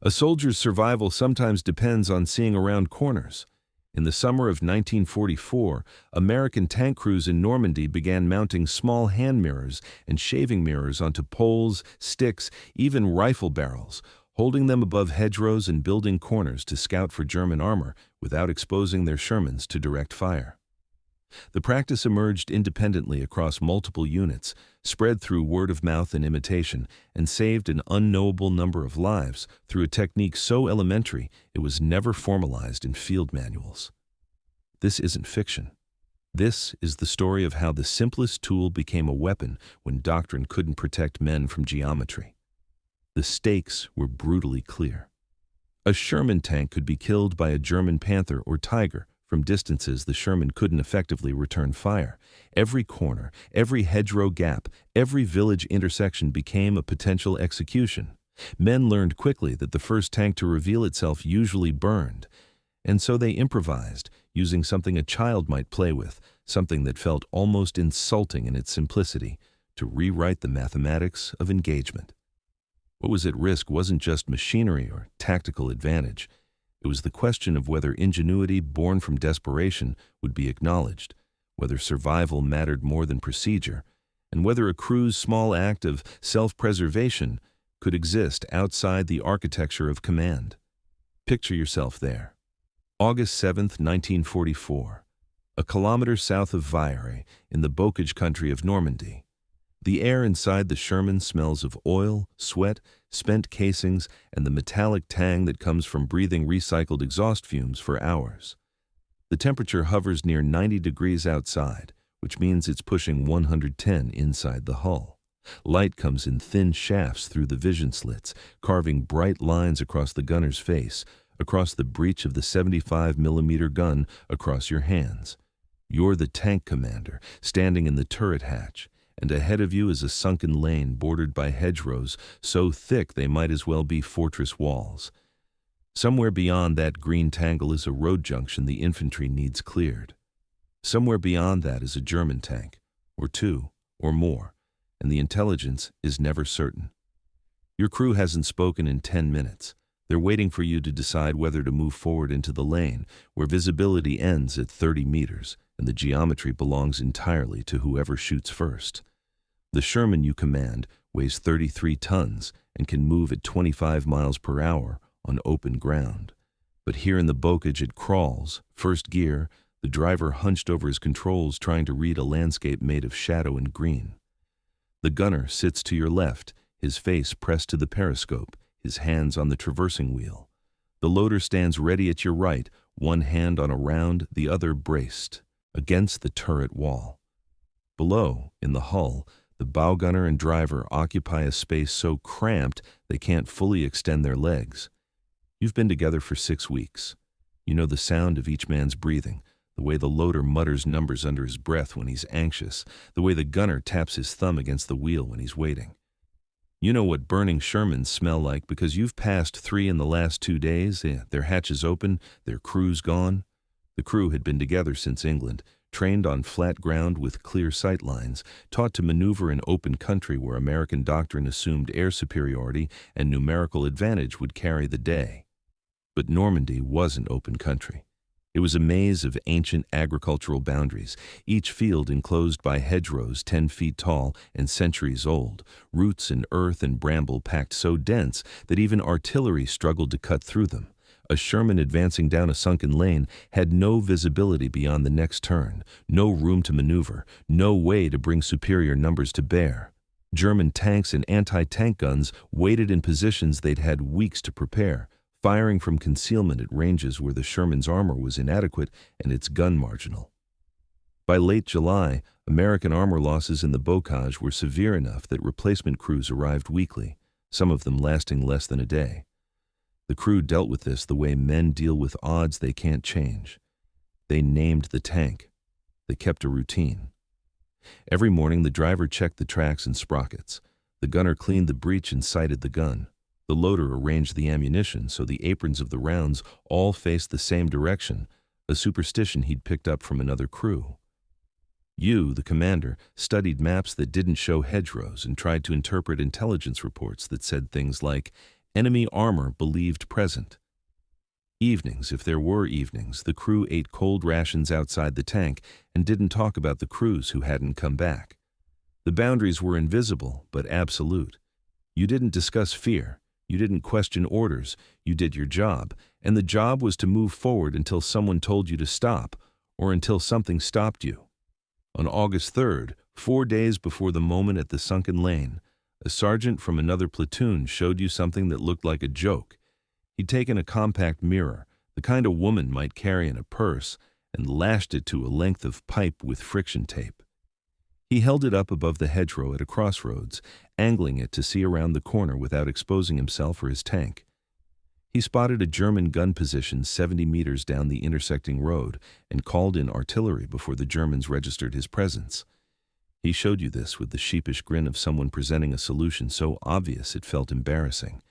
A soldier's survival sometimes depends on seeing around corners. In the summer of 1944, American tank crews in Normandy began mounting small hand mirrors and shaving mirrors onto poles, sticks, even rifle barrels, holding them above hedgerows and building corners to scout for German armor without exposing their Shermans to direct fire. The practice emerged independently across multiple units, spread through word of mouth and imitation, and saved an unknowable number of lives through a technique so elementary it was never formalized in field manuals. This isn't fiction. This is the story of how the simplest tool became a weapon when doctrine couldn't protect men from geometry. The stakes were brutally clear. A Sherman tank could be killed by a German Panther or Tiger from distances the Sherman couldn't effectively return fire. Every corner, every hedgerow gap, every village intersection became a potential execution. Men learned quickly that the first tank to reveal itself usually burned, and so they improvised, using something a child might play with, something that felt almost insulting in its simplicity, to rewrite the mathematics of engagement. What was at risk wasn't just machinery or tactical advantage. It was the question of whether ingenuity born from desperation would be acknowledged, whether survival mattered more than procedure, and whether a crew's small act of self-preservation could exist outside the architecture of command. Picture yourself there. August 7, 1944, a kilometer south of Vire, in the bocage country of Normandy. The air inside the Sherman smells of oil, sweat, spent casings, and the metallic tang that comes from breathing recycled exhaust fumes for hours. The temperature hovers near 90 degrees outside, which means it's pushing 110 inside the hull. Light comes in thin shafts through the vision slits, carving bright lines across the gunner's face, across the breech of the 75mm gun, across your hands. You're the tank commander, standing in the turret hatch, and ahead of you is a sunken lane bordered by hedgerows so thick they might as well be fortress walls. Somewhere beyond that green tangle is a road junction the infantry needs cleared. Somewhere beyond that is a German tank, or two, or more, and the intelligence is never certain. Your crew hasn't spoken in 10 minutes. They're waiting for you to decide whether to move forward into the lane, where visibility ends at 30 meters, and the geometry belongs entirely to whoever shoots first. The Sherman you command weighs 33 tons and can move at 25 miles per hour on open ground. But here in the bocage it crawls, first gear, the driver hunched over his controls trying to read a landscape made of shadow and green. The gunner sits to your left, his face pressed to the periscope, his hands on the traversing wheel. The loader stands ready at your right, one hand on a round, the other braced against the turret wall. Below, in the hull, the bow gunner and driver occupy a space so cramped they can't fully extend their legs. You've been together for 6 weeks. You know the sound of each man's breathing, the way the loader mutters numbers under his breath when he's anxious, the way the gunner taps his thumb against the wheel when he's waiting. You know what burning Shermans smell like because you've passed 3 in the last 2 days, their hatches open, their crews gone. The crew had been together since England, trained on flat ground with clear sight lines, taught to maneuver in open country where American doctrine assumed air superiority and numerical advantage would carry the day. But Normandy wasn't open country. It was a maze of ancient agricultural boundaries, each field enclosed by hedgerows 10 feet tall and centuries old, roots and earth and bramble packed so dense that even artillery struggled to cut through them. A Sherman advancing down a sunken lane had no visibility beyond the next turn, no room to maneuver, no way to bring superior numbers to bear. German tanks and anti-tank guns waited in positions they'd had weeks to prepare, firing from concealment at ranges where the Sherman's armor was inadequate and its gun marginal. By late July, American armor losses in the bocage were severe enough that replacement crews arrived weekly, some of them lasting less than a day. The crew dealt with this the way men deal with odds they can't change. They named the tank. They kept a routine. Every morning the driver checked the tracks and sprockets. The gunner cleaned the breech and sighted the gun. The loader arranged the ammunition so the aprons of the rounds all faced the same direction, a superstition he'd picked up from another crew. You, the commander, studied maps that didn't show hedgerows and tried to interpret intelligence reports that said things like, enemy armor believed present. Evenings, if there were evenings, the crew ate cold rations outside the tank and didn't talk about the crews who hadn't come back. The boundaries were invisible, but absolute. You didn't discuss fear. You didn't question orders. You did your job, and the job was to move forward until someone told you to stop, or until something stopped you. On August 3rd, 4 days before the moment at the sunken lane, a sergeant from another platoon showed you something that looked like a joke. He'd taken a compact mirror, the kind a woman might carry in a purse, and lashed it to a length of pipe with friction tape. He held it up above the hedgerow at a crossroads, angling it to see around the corner without exposing himself or his tank. He spotted a German gun position 70 meters down the intersecting road and called in artillery before the Germans registered his presence. He showed you this with the sheepish grin of someone presenting a solution so obvious it felt embarrassing,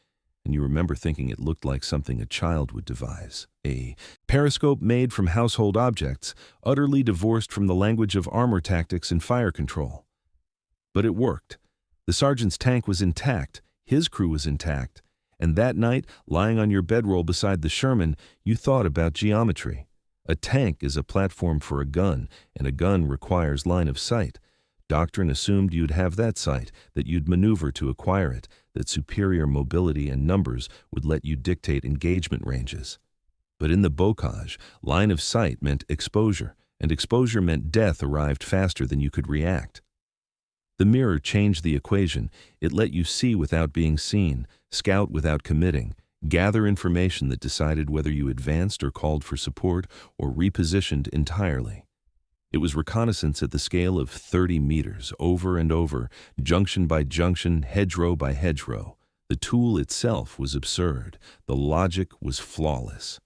and you remember thinking it looked like something a child would devise. A periscope made from household objects, utterly divorced from the language of armor tactics and fire control. But it worked. The sergeant's tank was intact, his crew was intact, and that night, lying on your bedroll beside the Sherman, you thought about geometry. A tank is a platform for a gun, and a gun requires line of sight. Doctrine assumed you'd have that sight, that you'd maneuver to acquire it, that superior mobility and numbers would let you dictate engagement ranges. But in the bocage, line of sight meant exposure, and exposure meant death arrived faster than you could react. The mirror changed the equation. It let you see without being seen, scout without committing, gather information that decided whether you advanced or called for support or repositioned entirely. It was reconnaissance at the scale of 30 meters, over and over, junction by junction, hedgerow by hedgerow. The tool itself was absurd. The logic was flawless.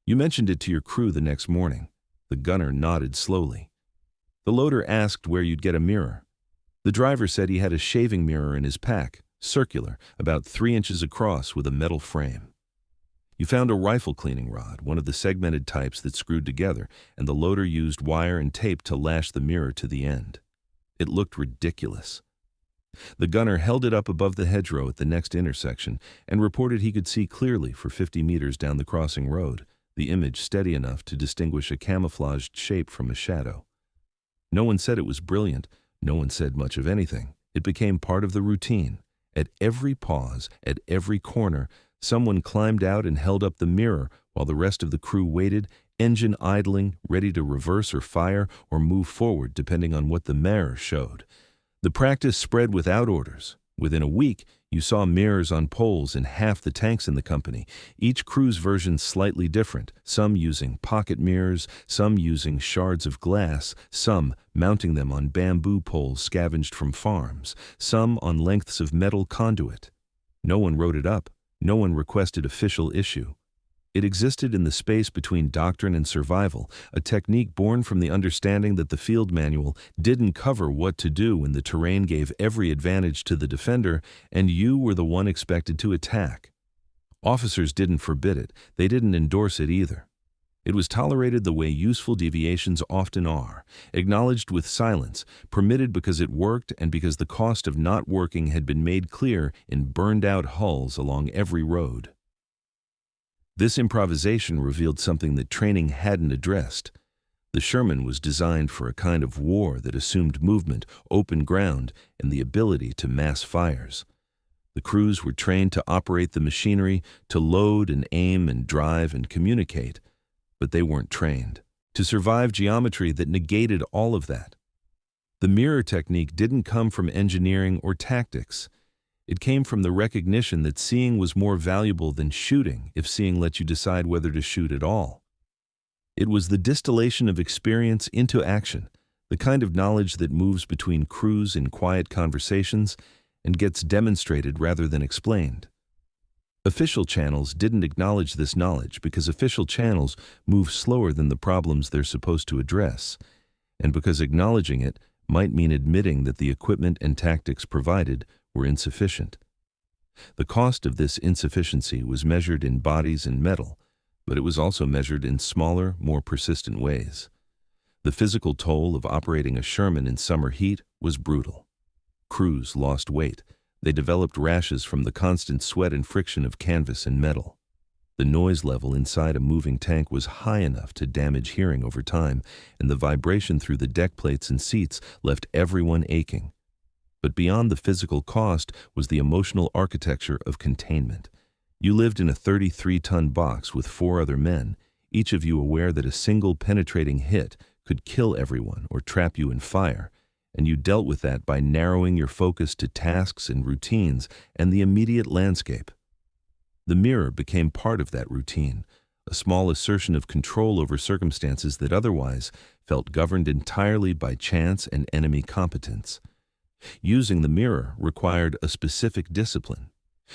You mentioned it to your crew the next morning. The gunner nodded slowly. The loader asked where you'd get a mirror. The driver said he had a shaving mirror in his pack, circular, about 3 inches across with a metal frame. You found a rifle cleaning rod, one of the segmented types that screwed together, and the loader used wire and tape to lash the mirror to the end. It looked ridiculous. The gunner held it up above the hedgerow at the next intersection and reported he could see clearly for 50 meters down the crossing road, the image steady enough to distinguish a camouflaged shape from a shadow. No one said it was brilliant. No one said much of anything. It became part of the routine. At every pause, at every corner, someone climbed out and held up the mirror while the rest of the crew waited, engine idling, ready to reverse or fire or move forward depending on what the mirror showed. The practice spread without orders. Within a week, you saw mirrors on poles in half the tanks in the company, each crew's version slightly different, some using pocket mirrors, some using shards of glass, some mounting them on bamboo poles scavenged from farms, some on lengths of metal conduit. No one wrote it up. No one requested official issue. It existed in the space between doctrine and survival, a technique born from the understanding that the field manual didn't cover what to do when the terrain gave every advantage to the defender and you were the one expected to attack. Officers didn't forbid it. They didn't endorse it either. It was tolerated the way useful deviations often are, acknowledged with silence, permitted because it worked and because the cost of not working had been made clear in burned-out hulls along every road. This improvisation revealed something that training hadn't addressed. The Sherman was designed for a kind of war that assumed movement, open ground, and the ability to mass fires. The crews were trained to operate the machinery, to load and aim and drive and communicate, but they weren't trained to survive geometry that negated all of that. The mirror technique didn't come from engineering or tactics. It came from the recognition that seeing was more valuable than shooting if seeing let you decide whether to shoot at all. It was the distillation of experience into action, the kind of knowledge that moves between crews in quiet conversations and gets demonstrated rather than explained. Official channels didn't acknowledge this knowledge because official channels move slower than the problems they're supposed to address, and because acknowledging it might mean admitting that the equipment and tactics provided were insufficient. The cost of this insufficiency was measured in bodies and metal, but it was also measured in smaller, more persistent ways. The physical toll of operating a Sherman in summer heat was brutal. Crews lost weight. They developed rashes from the constant sweat and friction of canvas and metal. The noise level inside a moving tank was high enough to damage hearing over time, and the vibration through the deck plates and seats left everyone aching. But beyond the physical cost was the emotional architecture of containment. You lived in a 33-ton box with 4 other men, each of you aware that a single penetrating hit could kill everyone or trap you in fire, and you dealt with that by narrowing your focus to tasks and routines and the immediate landscape. The mirror became part of that routine, a small assertion of control over circumstances that otherwise felt governed entirely by chance and enemy competence. Using the mirror required a specific discipline.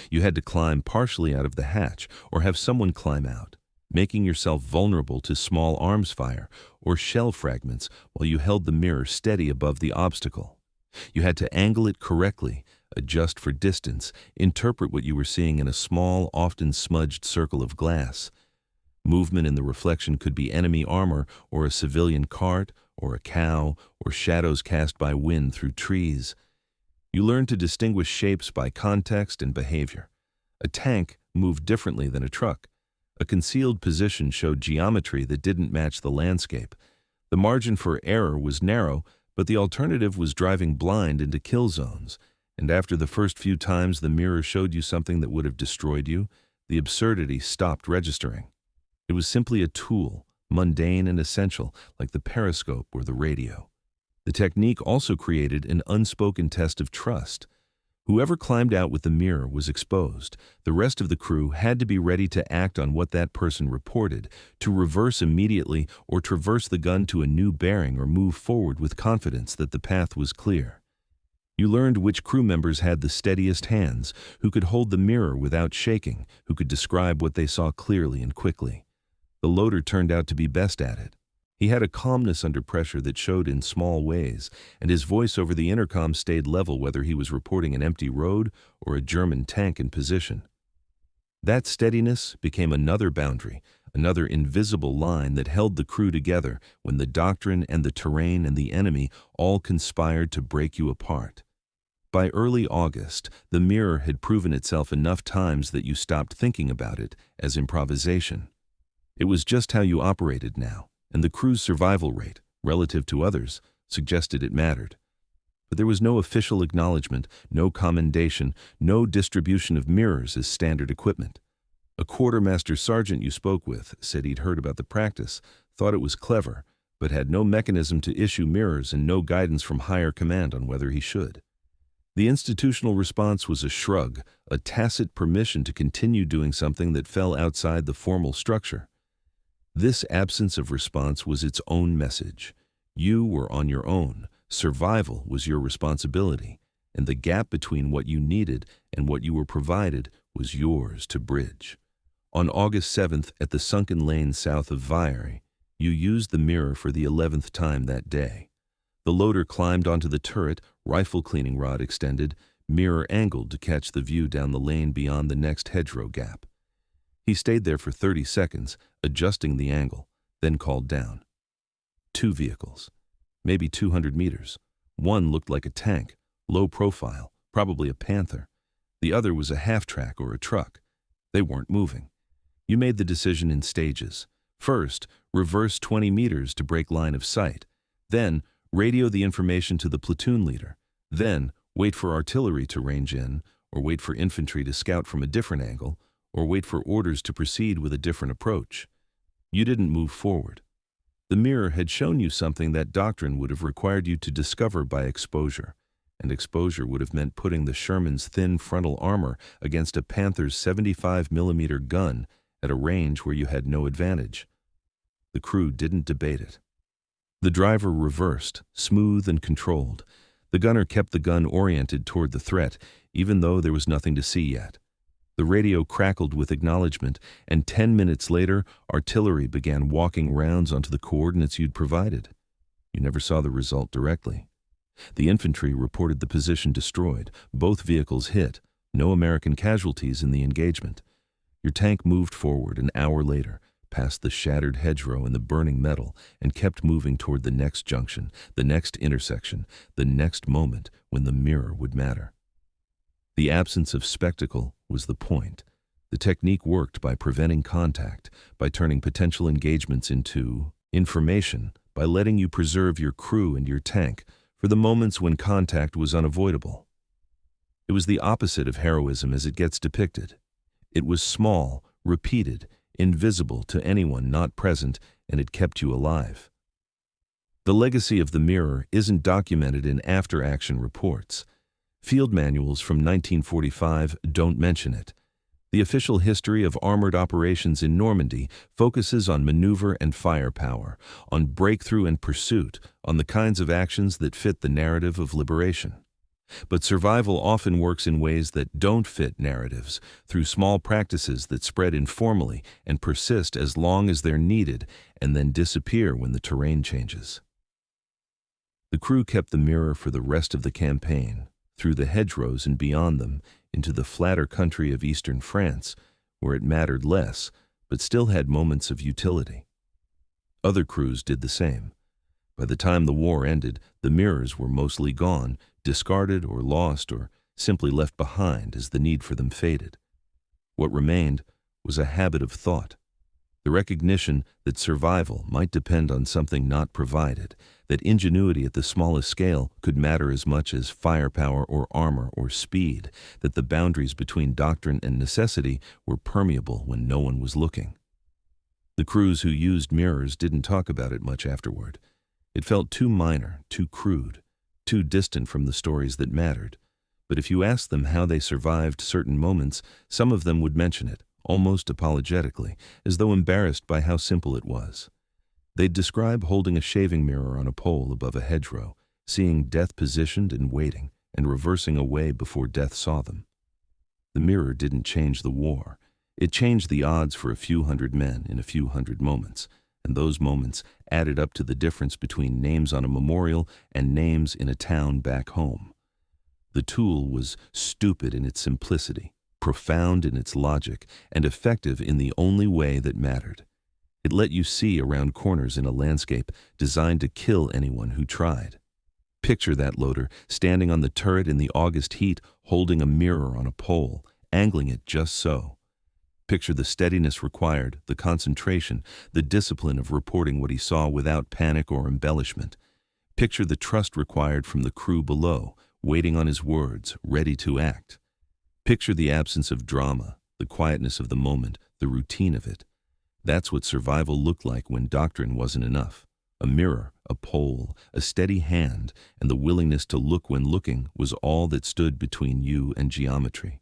You had to climb partially out of the hatch or have someone climb out, making yourself vulnerable to small arms fire or shell fragments while you held the mirror steady above the obstacle. You had to angle it correctly, adjust for distance, interpret what you were seeing in a small, often smudged circle of glass. Movement in the reflection could be enemy armor or a civilian cart or a cow or shadows cast by wind through trees. You learned to distinguish shapes by context and behavior. A tank moved differently than a truck. A concealed position showed geometry that didn't match the landscape. The margin for error was narrow, but the alternative was driving blind into kill zones. And after the first few times the mirror showed you something that would have destroyed you, the absurdity stopped registering. It was simply a tool, mundane and essential, like the periscope or the radio. The technique also created an unspoken test of trust. Whoever climbed out with the mirror was exposed. The rest of the crew had to be ready to act on what that person reported, to reverse immediately or traverse the gun to a new bearing or move forward with confidence that the path was clear. You learned which crew members had the steadiest hands, who could hold the mirror without shaking, who could describe what they saw clearly and quickly. The loader turned out to be best at it. He had a calmness under pressure that showed in small ways, and his voice over the intercom stayed level whether he was reporting an empty road or a German tank in position. That steadiness became another boundary, another invisible line that held the crew together when the doctrine and the terrain and the enemy all conspired to break you apart. By early August, the mirror had proven itself enough times that you stopped thinking about it as improvisation. It was just how you operated now, and the crew's survival rate, relative to others, suggested it mattered. But there was no official acknowledgement, no commendation, no distribution of mirrors as standard equipment. A quartermaster sergeant you spoke with said he'd heard about the practice, thought it was clever, but had no mechanism to issue mirrors and no guidance from higher command on whether he should. The institutional response was a shrug, a tacit permission to continue doing something that fell outside the formal structure. This absence of response was its own message. You were on your own. Survival was your responsibility, and the gap between what you needed and what you were provided was yours to bridge. On August 7th, at the sunken lane south of Viery, you used the mirror for the 11th time that day. The loader climbed onto the turret, rifle cleaning rod extended, mirror angled to catch the view down the lane beyond the next hedgerow gap. He stayed there for 30 seconds, adjusting the angle, then called down. 2 vehicles, maybe 200 meters. One looked like a tank, low profile, probably a Panther. The other was a half-track or a truck. They weren't moving. You made the decision in stages. First, reverse 20 meters to break line of sight. Then, radio the information to the platoon leader. Then, wait for artillery to range in, or wait for infantry to scout from a different angle, or wait for orders to proceed with a different approach. You didn't move forward. The mirror had shown you something that doctrine would have required you to discover by exposure, and exposure would have meant putting the Sherman's thin frontal armor against a Panther's 75mm gun at a range where you had no advantage. The crew didn't debate it. The driver reversed, smooth and controlled. The gunner kept the gun oriented toward the threat, even though there was nothing to see yet. The radio crackled with acknowledgement, and 10 minutes later, artillery began walking rounds onto the coordinates you'd provided. You never saw the result directly. The infantry reported the position destroyed, both vehicles hit, no American casualties in the engagement. Your tank moved forward an hour later, past the shattered hedgerow and the burning metal, and kept moving toward the next junction, the next intersection, the next moment when the mirror would matter. The absence of spectacle was the point. The technique worked by preventing contact, by turning potential engagements into information, by letting you preserve your crew and your tank for the moments when contact was unavoidable. It was the opposite of heroism as it gets depicted. It was small, repeated, invisible to anyone not present, and it kept you alive. The legacy of the mirror isn't documented in after-action reports. Field manuals from 1945 don't mention it. The official history of armored operations in Normandy focuses on maneuver and firepower, on breakthrough and pursuit, on the kinds of actions that fit the narrative of liberation. But survival often works in ways that don't fit narratives, through small practices that spread informally and persist as long as they're needed and then disappear when the terrain changes. The crew kept the mirror for the rest of the campaign, through the hedgerows and beyond them, into the flatter country of eastern France, where it mattered less, but still had moments of utility. Other crews did the same. By the time the war ended, the mirrors were mostly gone, discarded or lost or simply left behind as the need for them faded. What remained was a habit of thought, the recognition that survival might depend on something not provided, that ingenuity at the smallest scale could matter as much as firepower or armor or speed, that the boundaries between doctrine and necessity were permeable when no one was looking. The crews who used mirrors didn't talk about it much afterward. It felt too minor, too crude, too distant from the stories that mattered. But if you asked them how they survived certain moments, some of them would mention it, almost apologetically, as though embarrassed by how simple it was. They'd describe holding a shaving mirror on a pole above a hedgerow, seeing death positioned and waiting, and reversing away before death saw them. The mirror didn't change the war. It changed the odds for a few hundred men in a few hundred moments, and those moments added up to the difference between names on a memorial and names in a town back home. The tool was stupid in its simplicity, profound in its logic, and effective in the only way that mattered. It let you see around corners in a landscape designed to kill anyone who tried. Picture that loader standing on the turret in the August heat, holding a mirror on a pole, angling it just so. Picture the steadiness required, the concentration, the discipline of reporting what he saw without panic or embellishment. Picture the trust required from the crew below, waiting on his words, ready to act. Picture the absence of drama, the quietness of the moment, the routine of it. That's what survival looked like when doctrine wasn't enough. A mirror, a pole, a steady hand, and the willingness to look when looking was all that stood between you and geometry.